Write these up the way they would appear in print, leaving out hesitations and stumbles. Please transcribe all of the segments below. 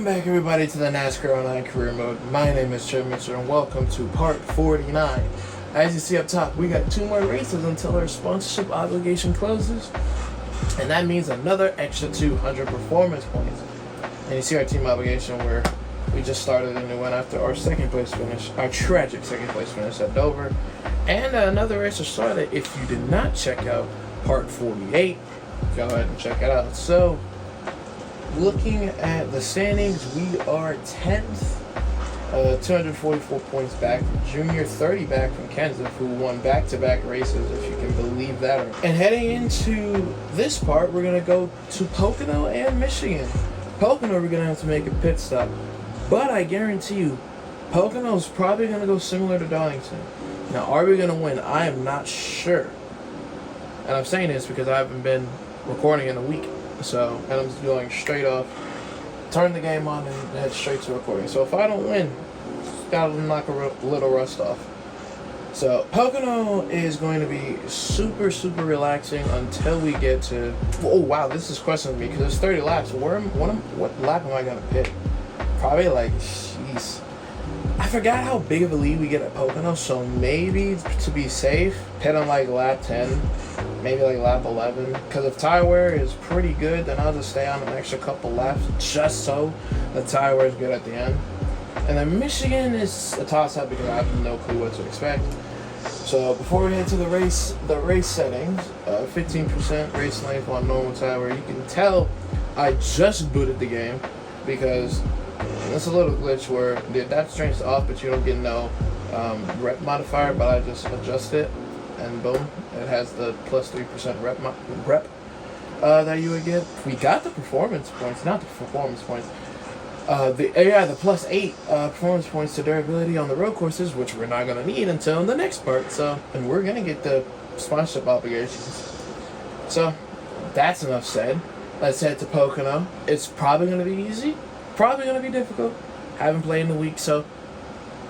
Welcome back, everybody, to the NASCAR Online Career Mode. My name is Joe Mitchell, and welcome to part 49. As you see up top, we got 2 more races until our sponsorship obligation closes, and that means another extra 200 performance points. And you see our team obligation where we just started a new one after our second place finish, our tragic second place finish at Dover. And another race started. If you did not check out part 48, go ahead and check it out. So, looking at the standings, we are 10th, 244 points back from Junior, 30 back from Kansas, who won back-to-back races, if you can believe that. And heading into this part, we're going to go to Pocono and Michigan. Pocono, we're going to have to make a pit stop. But I guarantee you, Pocono is probably going to go similar to Darlington. Now, are we going to win? I am not sure. And I'm saying this because I haven't been recording in a week. So, and I'm just going straight off, turn the game on and head straight to recording. So if I don't win, gotta knock a little rust off. So Pocono is going to be super relaxing until we get to, oh wow, this is questioning me because it's 30 laps. What lap am I gonna pit? Probably like, jeez. I forgot how big of a lead we get at Pocono, so maybe to be safe, pit on like lap 10. Maybe like lap 11, because if tire wear is pretty good, then I'll just stay on an extra couple laps just so the tire wear is good at the end. And then Michigan is a toss-up because I have no clue what to expect. So before we head to the race settings, 15% race length on normal tire wear. You can tell I just booted the game because there's a little glitch where the adapt strength's off, but you don't get no rep modifier, but I just adjust it. And boom, it has the plus 3% rep that you would get. We got the performance points, not the performance points. The plus 8 performance points to durability on the road courses, which we're not gonna need until the next part. So, and we're gonna get the sponsorship obligations. So, that's enough said. Let's head to Pocono. It's probably gonna be easy, probably gonna be difficult. Haven't played in a week, so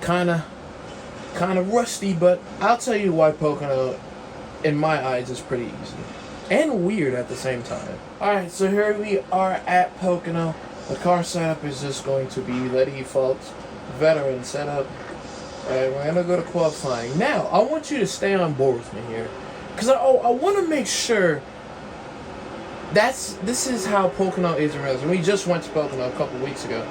kind of rusty, but I'll tell you why Pocono, in my eyes, is pretty easy. And weird at the same time. Alright, so here we are at Pocono. The car setup is just going to be the default veteran setup. And we're going to go to qualifying. Now, I want you to stay on board with me here. Because I want to make sure this is how Pocono is in reality. We just went to Pocono a couple weeks ago.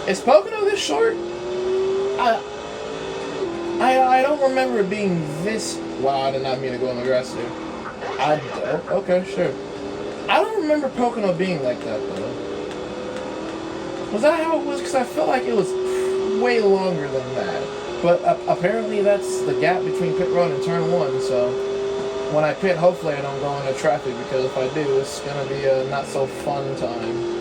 Is Pocono this short? I don't remember it being this. Wow, I did not mean to go on the grass there. Okay, sure. I don't remember Pocono being like that though. Was that how it was? Because I felt like it was way longer than that. But apparently that's the gap between pit road and turn 1. So when I pit, hopefully I don't go into traffic because if I do, it's gonna be a not so fun time.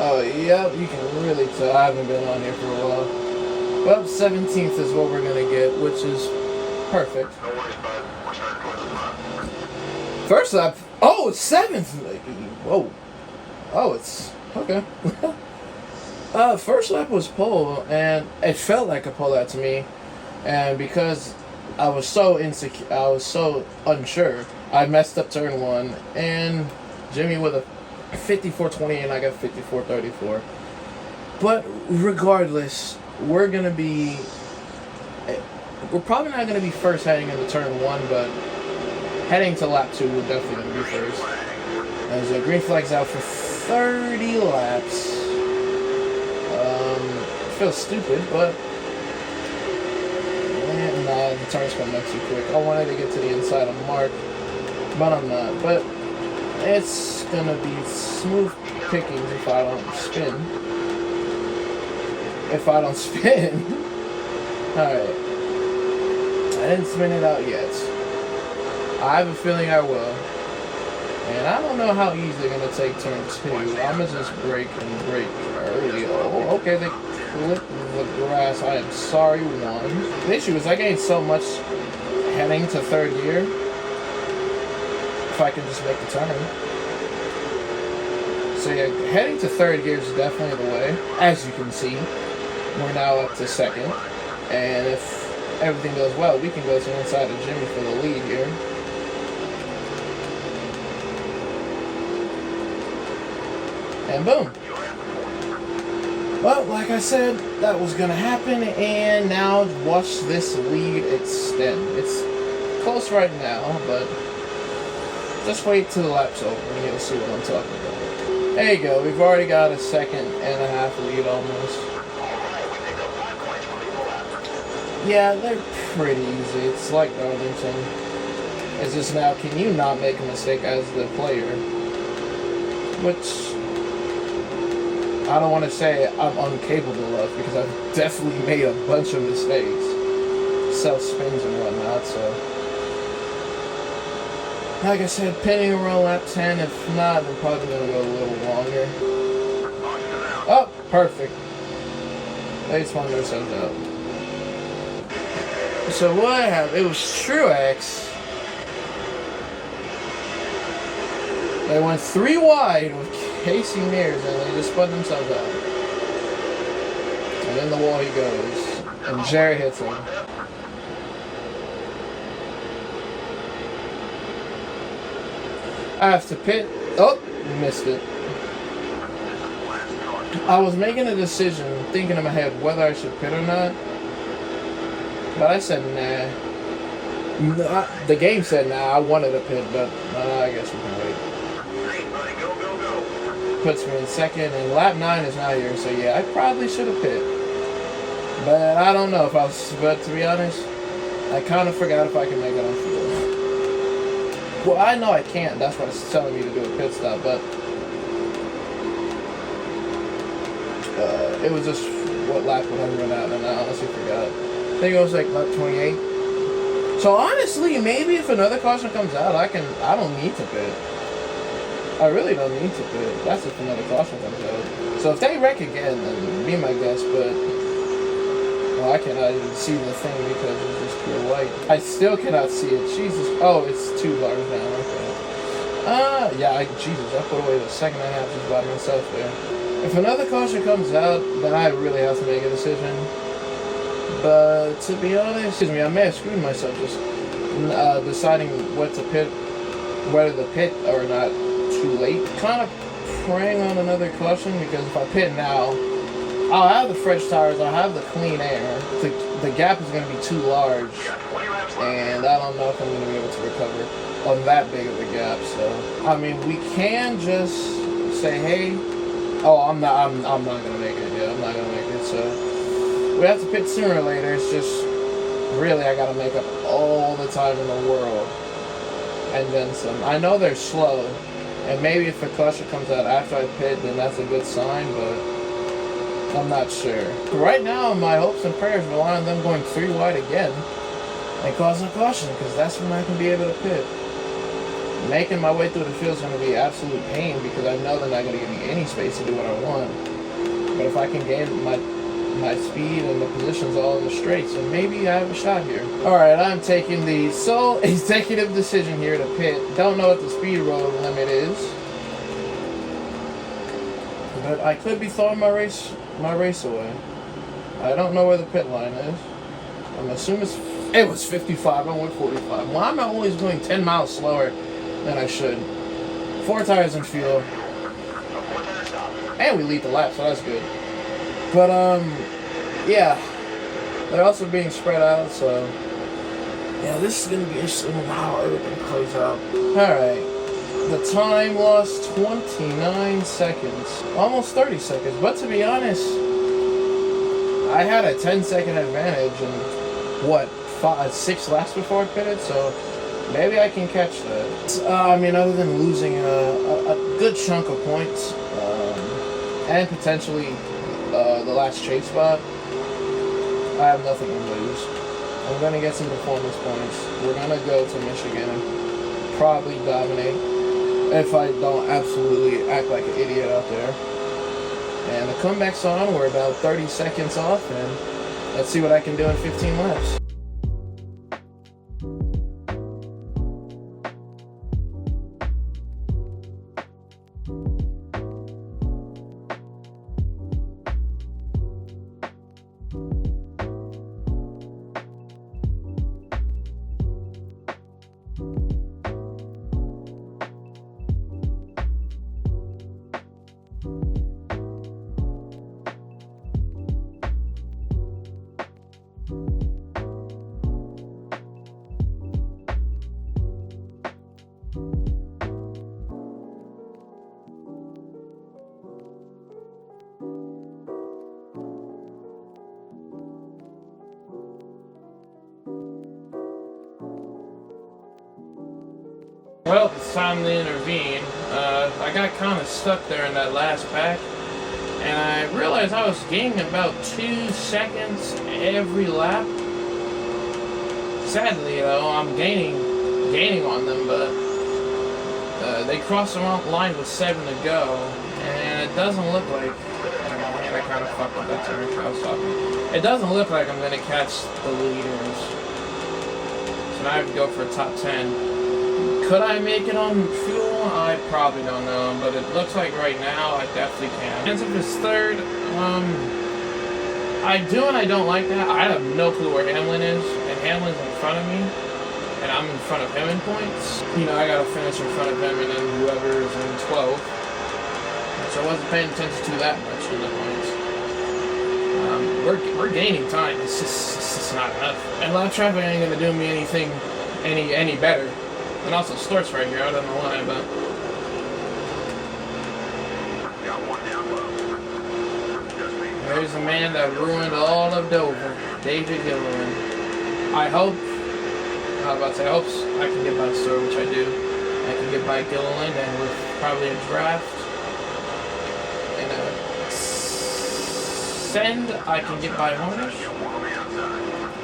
Oh, yep, you can really tell I haven't been on here for a while. Well, 17th is what we're going to get, which is perfect. First lap, oh, it's 7th. Whoa. Oh, it's, okay. First lap was pole, and it felt like a pole lap to me. And because I was so insecure, I was so unsure, I messed up turn 1, and Jimmy with a 54.20 and I got 54.34. But regardless, we're probably not gonna be first heading into turn 1, but heading to lap 2 we're definitely gonna be first. As the green flag's out for 30 laps. Feels stupid, but turns come up too quick. I wanted to get to the inside of Mark, but I'm not. But it's gonna be smooth pickings if I don't spin. If I don't spin. Alright. I didn't spin it out yet. I have a feeling I will. And I don't know how easy they're going to take turn 2. I'm going to just brake early. Oh, okay, they clipped the grass. I am sorry, 1. The issue is I gained so much heading to 3rd gear. If I can just make the turn. So yeah, heading to 3rd gear is definitely the way. As you can see, we're now up to 2nd. And if everything goes well, we can go to the inside of Jimmy for the lead here. And boom. Well, like I said, that was going to happen, and now watch this lead extend. It's close right now, but just wait till the lap's over and you'll see what I'm talking about. There you go. We've already got a 2.5 lead almost. Yeah, they're pretty easy. It's like Darlington. It's just now, can you not make a mistake as the player? Which I don't want to say I'm incapable of, because I've definitely made a bunch of mistakes. Self-spins and whatnot, so. Like I said, pinning around lap 10. If not, I'm probably going to go a little longer. Oh, perfect. They spun themselves out. So what happened? It was Truex. They went 3 wide with Casey Mears, and they just spun themselves out. And in the wall he goes. And Jerry hits him. I have to pit. Oh, missed it. I was making a decision, thinking in my head whether I should pit or not. But I said nah. The game said nah. I wanted to pit, but I guess we can wait. Puts me in 2nd, and lap 9 is not here, so yeah, I probably should have pit. But I don't know if I was, but to be honest, I kind of forgot if I can make it on fuel. Well, I know I can't, that's what it's telling me to do a pit stop, but it was just what lap would I run out, and I honestly forgot. I think it was like lap 28. So honestly, maybe if another caution comes out, I don't need to pit. I really don't need to pit. That's if another caution comes out. So if they wreck again, then be my guess, but well, I cannot even see the thing because it's just pure white. I still cannot see it. Jesus. Oh, it's 2 bars down. Okay. Yeah, Jesus, I put away the 2.5 just by myself there. If another caution comes out, then I really have to make a decision. But to be honest, excuse me, I may have screwed myself just deciding what to pit, whether to pit or not too late. Kind of preying on another caution, because if I pit now, I'll have the fresh tires, I'll have the clean air. The gap is going to be too large, and I don't know if I'm going to be able to recover on that big of a gap. So I mean, we can just say, hey, oh, I'm not going to make it. Yeah, I'm not going to make it. So we have to pit sooner or later. It's just really I got to make up all the time in the world, and then some. I know they're slow, and maybe if a caution comes out after I pit, then that's a good sign, but I'm not sure. Right now, my hopes and prayers rely on them going 3 wide again and causing a caution, because that's when I can be able to pit. Making my way through the field is going to be absolute pain, because I know they're not going to give me any space to do what I want. But if I can gain my speed and the positions all in the straights, and maybe I have a shot here. Alright, I'm taking the sole executive decision here to pit. Don't know what the speed road limit is, but I could be throwing my race away. I don't know where the pit line is. I'm assuming it was 55. I went 45. Well, I'm always going 10 miles slower than I should. 4 tires and fuel, and we lead the lap, so that's good. But yeah, they're also being spread out, so yeah, this is gonna be interesting how everything plays out. All right. The time lost 29 seconds, almost 30 seconds, but to be honest, I had a 10-second advantage in, what, 6 laps before I pitted, so maybe I can catch that. I mean, other than losing a good chunk of points, and potentially the last chase spot, I have nothing to lose. I'm going to get some performance points. We're going to go to Michigan and probably dominate if I don't absolutely act like an idiot out there. And the comeback's on. We're about 30 seconds off, and let's see what I can do in 15 laps. Well, it's time to intervene. I got kind of stuck there in that last pack, and I realized I was gaining about 2 seconds every lap. Sadly, though, I'm gaining on them, but they crossed the line with 7 to go, and it doesn't look like. I kind of fucked with that turn. I was talking. It doesn't look like I'm going to catch the leaders, so now I have to go for a top 10. Could I make it on fuel? I probably don't know, but it looks like right now I definitely can. Ends up as third. I do and I don't like that. I have no clue where Hamlin is, and Hamlin's in front of me, and I'm in front of him in points. You know, I gotta finish in front of him and then whoever's in 12th. So I wasn't paying attention to that much in the points. We're gaining time. It's just not enough. And lap traffic ain't gonna do me anything any better. And also Stort's right here, I don't know why, but there's a man that ruined all of Dover, David Gilliland. I hope I can get by Stort, which I do. I can get by Gilliland, and with probably a draft and a send, I can get by Hornish,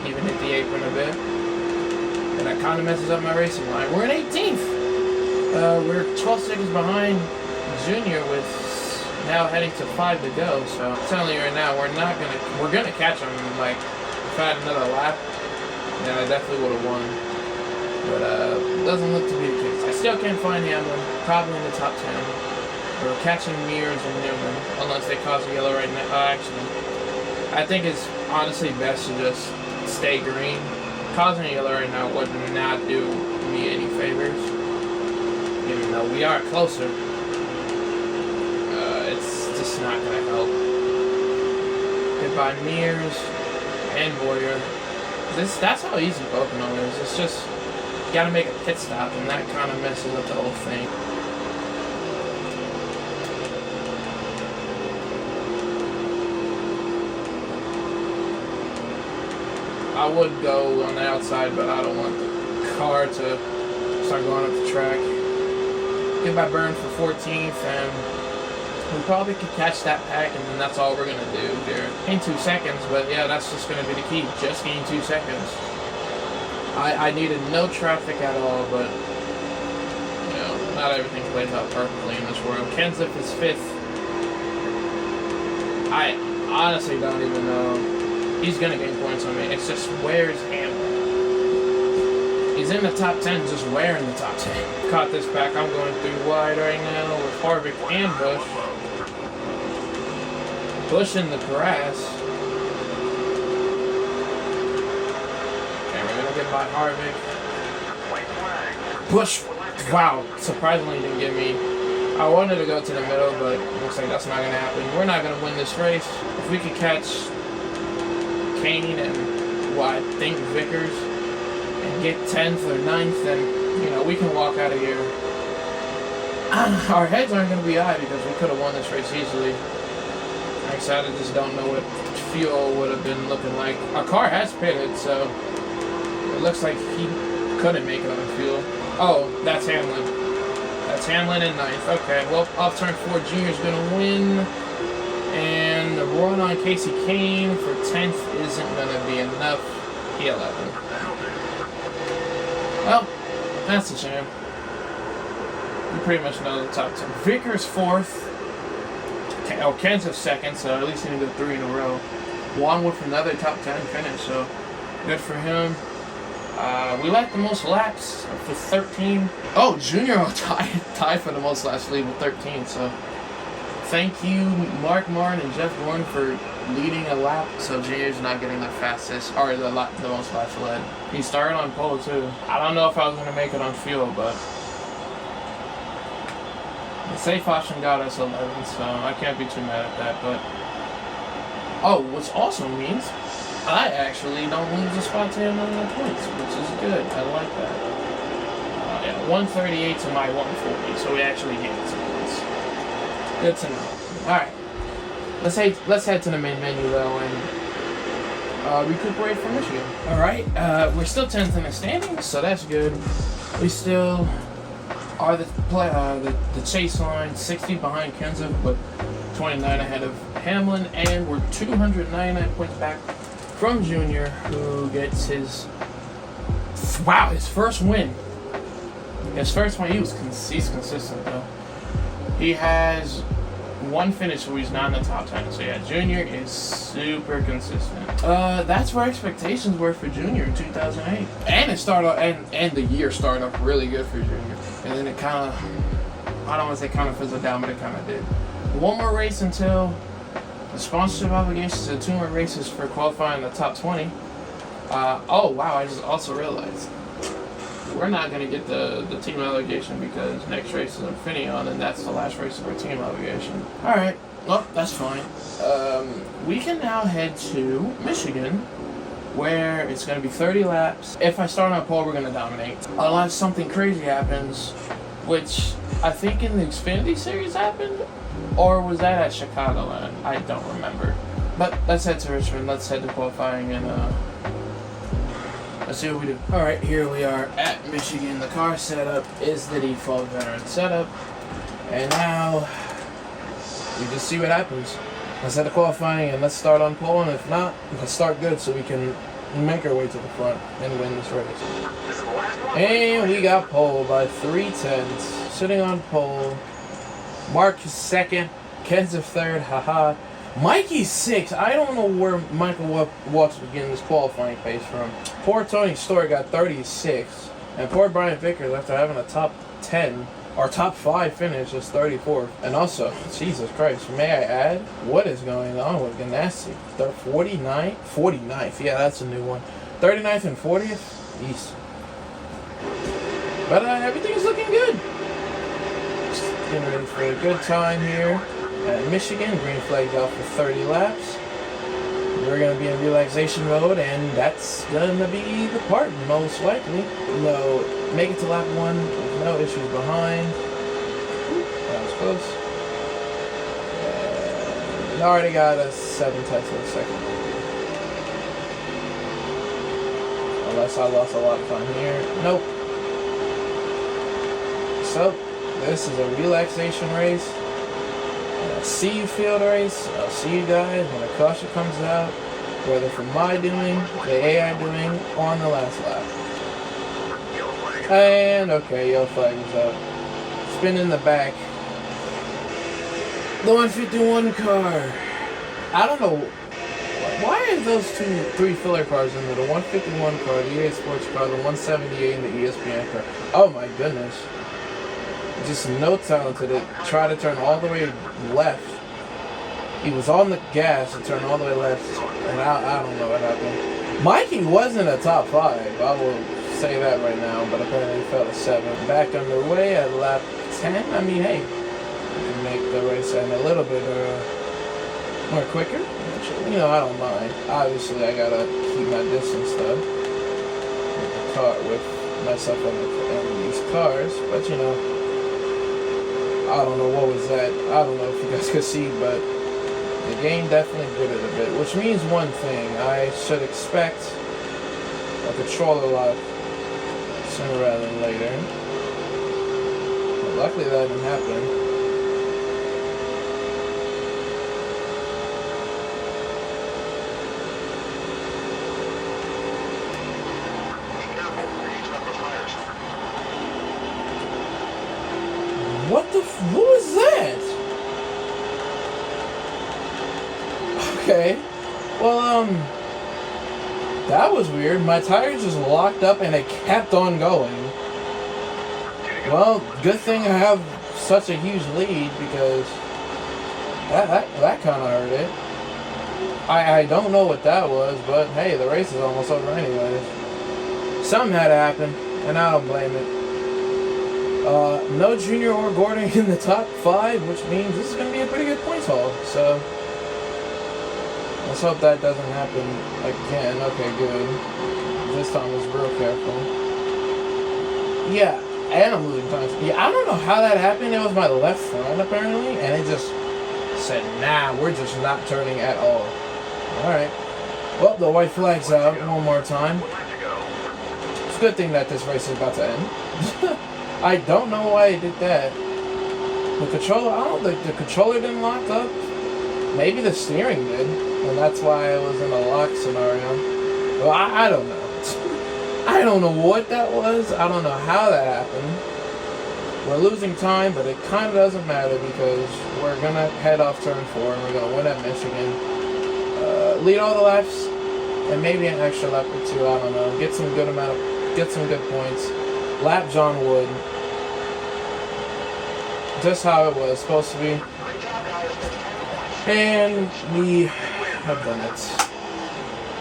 even hit the apron a bit. And that kind of messes up my racing line. We're in 18th. We're 12 seconds behind Junior with now heading to 5 to go. So I'm telling you right now, we're gonna catch him. Like, if I had another lap, then I definitely would have won. But it doesn't look to be the case. I still can't find Hamlin. Probably in the top 10. We're catching Mears and Newman, unless they cause a yellow right now. Actually, I think it's honestly best to just stay green. Causing a yellow right now would not do me any favors, even though we are closer. It's just not going to help. Hit by Mears and Boyer. That's how easy Pocono is. It's just, you got to make a pit stop, and that kind of messes up the whole thing. I would go on the outside, but I don't want the car to start going up the track. Get my burn for 14th, and we probably could catch that pack, and then that's all we're going to do here. Gain 2 seconds, but yeah, that's just going to be the key. Just gain 2 seconds. I needed no traffic at all, but, you know, not everything plays out perfectly in this world. Kenseth is 5th. I honestly don't even know. He's going to gain points on me. It's just, where's Hamlin? He's in the top 10, just where in the top 10? Caught this back. I'm going through wide right now with Harvick and Busch. Busch in the grass. Okay, we're going to get by Harvick. Busch, wow, surprisingly didn't get me. I wanted to go to the middle, but it looks like that's not going to happen. We're not going to win this race. If we could catch Kane and I think Vickers and get 10th or 9th, then, you know, we can walk out of here. Our heads aren't going to be high because we could have won this race easily. Like I said, I just don't know what fuel would have been looking like. Our car has pitted, so It looks like he couldn't make it on the field. Oh, that's Hamlin. That's Hamlin in ninth. Okay, well, off turn 4, Junior's going to win. And the run on Casey Kane for 10th isn't going to be enough. P11. Well, that's a shame. You pretty much know the top 10. Vickers 4th. Oh, Kenseth 2nd, so at least he didn't go 3 in a row. Juan with another top 10 finish, so good for him. We like the most laps for 13. Oh, Junior will tie for the most laps lead with 13, so thank you, Mark Martin and Jeff Gordon, for leading a lap, so Junior's not getting the fastest, or the most laps led. He started on pole, too. I don't know if I was going to make it on field, but the safe option got us 11, so I can't be too mad at that, but oh, which also means I actually don't lose a spot to him on the points, which is good. I like that. Yeah, 138 to my 140, so we actually gained some points. Good to know. Alright. Let's head to the main menu, though, and recuperate from Michigan. Alright, we're still 10th in the standings, so that's good. We still are the chase line, 60 behind Kenseth, but 29 ahead of Hamlin, and we're 299 points back from Junior, who gets his first win. His first win. He's consistent though. He has one finish where he's not in the top 10. So yeah, Junior is super consistent. That's where expectations were for Junior in 2008, and it started off, and the year started off really good for Junior, and then it kind of, I don't want to say kind of fizzled down, but it kind of did. One more race until the sponsorship obligations, and 2 more races for qualifying the top 20. Oh wow, I just also realized we're not going to get the team obligation because next race is Infineon, and that's the last race of our team obligation. Alright, well, that's fine. We can now head to Michigan, where it's going to be 30 laps. If I start on pole, we're going to dominate. Unless something crazy happens, which I think in the Xfinity Series happened. Or was that at Chicagoland? I don't remember. But let's head to Richmond. Let's head to qualifying and let's see what we do. Alright, here we are at Michigan. The car setup is the default veteran setup. And now we just see what happens. Let's head to qualifying and let's start on pole, and if not, let's start good so we can make our way to the front and win this race. And we got pole by 3/10. Sitting on pole. Mark is 2nd, Kenseth 3rd, haha. Mikey's 6th. I don't know where Michael Watts was getting this qualifying pace from. Poor Tony Stewart got 36, and poor Brian Vickers, after having a top 10 or top 5 finish, is 34th. And also, Jesus Christ, may I add, what is going on with Ganassi? They're 49th, yeah, that's a new one. 39th and 40th, East. But everything is looking good. Getting ready for a good time here at Michigan. Green flag's out for 30 laps. We're going to be in relaxation mode, and that's going to be the part, most likely. No, make it to lap 1 with no issues behind. That was close. And already got a 7 tenths of a second. Unless I lost a lot of time here. Nope. So, this is a relaxation race, and a see you field race. I'll see you guys when the caution comes out, whether for my doing, the AI doing, on the last lap. And okay, yellow flag is up. Spin in the back. The 151 car. I don't know. Why are those 3 filler cars in there? The 151 car, the EA Sports car, the 178, and the ESPN car. Oh my goodness. Just no talent to it. Try to turn all the way left. He was on the gas and turned all the way left, and I don't know what happened. Mikey was in the top 5. I will say that right now, but apparently he fell to 7. Back underway at lap 10. I mean, hey, you can make the race end a little bit more quicker. Which, I don't mind. Obviously, I gotta keep my distance though. With myself and these cars, but I don't know what was that. I don't know if you guys could see, but the game definitely did it a bit. Which means one thing. I should expect a controller lock sooner rather than later. But luckily that didn't happen. What was that? Okay. Well, that was weird. My tires just locked up and it kept on going. Well, good thing I have such a huge lead because that kind of hurt it. I don't know what that was, but hey, the race is almost over anyways. Something had to happen, and I don't blame it. No Junior or Gordon in the top 5, which means this is going to be a pretty good points haul. So let's hope that doesn't happen again. Okay, good. This time was real careful. Yeah, and I'm losing time. Yeah, I don't know how that happened. It was my left front apparently, and it just said, nah, we're just not turning at all. Alright. Well, the white flag's out one more time. It's a good thing that this race is about to end. I don't know why it did that. The controller, I don't think the controller didn't lock up. Maybe the steering did, and that's why I was in a lock scenario. Well, I don't know. I don't know what that was. I don't know how that happened. We're losing time, but it kind of doesn't matter because we're going to head off turn 4 and we're going to win at Michigan. Lead all the laps and maybe an extra lap or 2. I don't know. Get some good points. Lap John Wood. Just how it was supposed to be. And we have done it.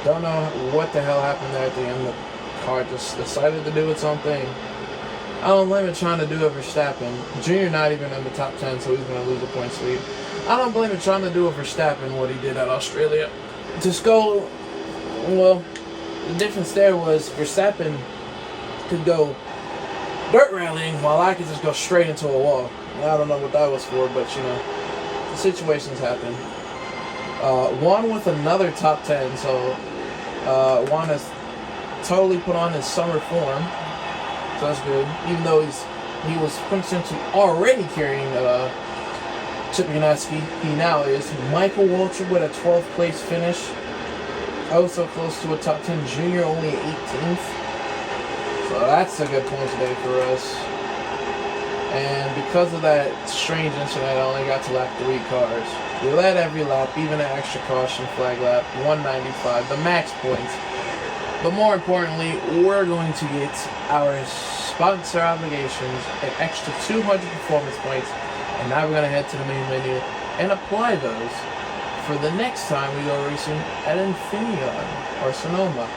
Don't know what the hell happened there at the end. The car just decided to do its own thing. I don't blame it trying to do a Verstappen. Junior not even in the top 10, so he's going to lose a points lead. I don't blame it trying to do a Verstappen what he did at Australia. Just go, well, the difference there was Verstappen could go dirt rallying while I could just go straight into a wall. And I don't know what that was for, but you know, the situations happen. Juan with another top 10, so Juan has totally put on his summer form. So that's good. Even though he was essentially already carrying Chip Ganassi, he now is. Michael Waltrip with a 12th place finish. Oh, so close to a top 10. Junior only 18th. So that's a good point today for us. And because of that strange incident, I only got to lap 3 cars. We led every lap, even an extra caution flag lap, 195, the max points. But more importantly, we're going to get our sponsor obligations, an extra 200 performance points, and now we're going to head to the main menu and apply those for the next time we go racing at Infineon or Sonoma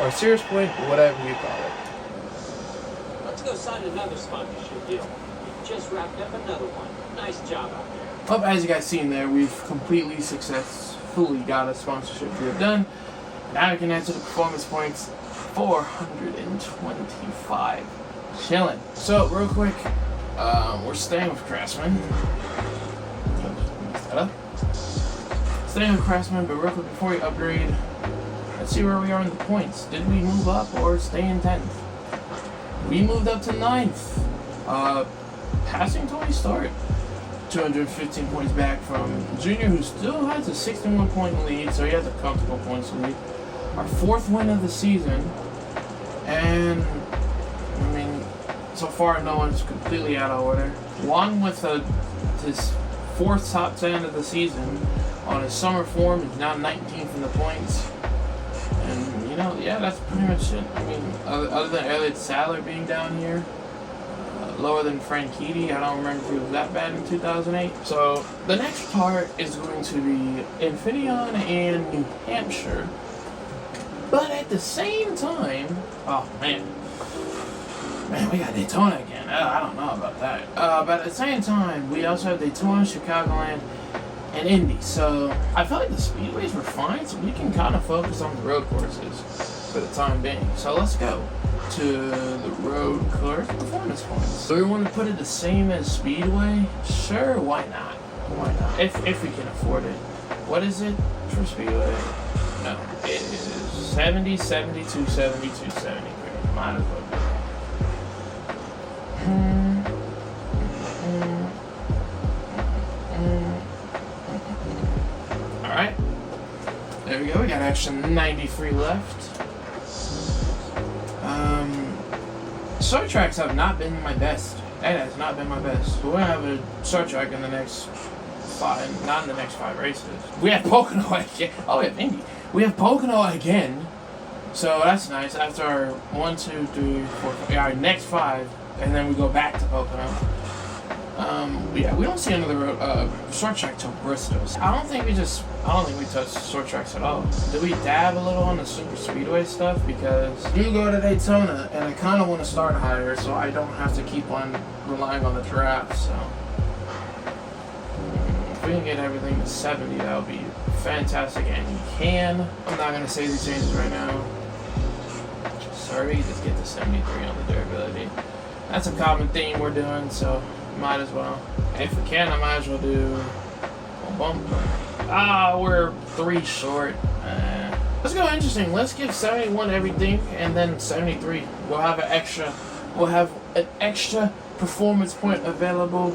or Sears Point, whatever you call it. Let's go sign another sponsorship deal. We just wrapped up another one. Nice job out there. Well, as you guys seen there, we've completely successfully got a sponsorship deal done. Now we can enter the performance points, 425. Chilling. So, real quick, we're staying with Craftsman. Staying with Craftsman, but real quick before we upgrade, let's see where we are in the points. Did we move up or stay in 10th? We moved up to 9th. Passing Tony Start. 215 points back from Junior, who still has a 61-point lead, so he has a comfortable points lead. Our 4th win of the season, and I mean, so far no one's completely out of order. Juan with his 4th top 10 of the season on his summer form is now 19th in the points, and you know, yeah, that's pretty much it. I mean, other than Elliott Sadler being down here, lower than Franchitti, I don't remember if he was that bad in 2008. So the next part is going to be Infineon and New Hampshire. But at the same time, oh man, we got Daytona again. I don't know about that. But at the same time, we also have Daytona, Chicagoland, and Indy. So I feel like the speedways were fine, so we can kind of focus on the road courses for the time being. So let's go to the road course performance points. Do we want to put it the same as speedway? Sure, why not? Why not? If we can afford it. What is it for speedway? No, it is 70, 72, 72, 73. Might as well do that. Alright. There we go. We got extra 93 left. Short tracks have not been my best. That has not been my best. We're gonna have a short track in the next 5, not in the next 5 races. We have Pocono again. Oh, yeah, maybe. We have Pocono again. So that's nice. After our 1, 2, 3, 4, our next 5, and then we go back to Pocono. Yeah, we don't see another short track till Bristol. I don't think we touched short tracks at all. Do we dab a little on the super speedway stuff? Because you go to Daytona, and I kind of want to start higher, so I don't have to keep on relying on the draft. So if we can get everything to 70, that would be fantastic, and you can. I'm not gonna say these changes right now. Sorry, just get to 73 on the durability. That's a common theme we're doing, so might as well. And if we can, I might as well do a bump. We're 3 short. Let's go interesting. Let's give 71 everything, and then 73. We'll have an extra performance point available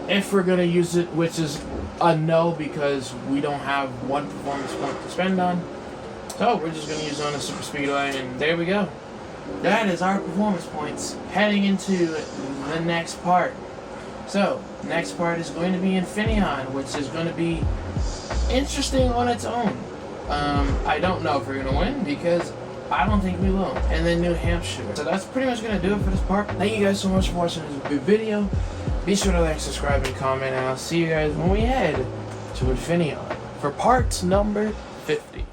if we're gonna use it, which is a no because we don't have 1 performance point to spend on. So we're just gonna use it on the super speedway, and there we go. That is our performance points heading into the next part. So, next part is going to be Infineon, which is going to be interesting on its own. I don't know if we're going to win because I don't think we will. And then New Hampshire. So that's pretty much going to do it for this part. Thank you guys so much for watching this video. Be sure to like, subscribe, and comment. And I'll see you guys when we head to Infineon for part number 50.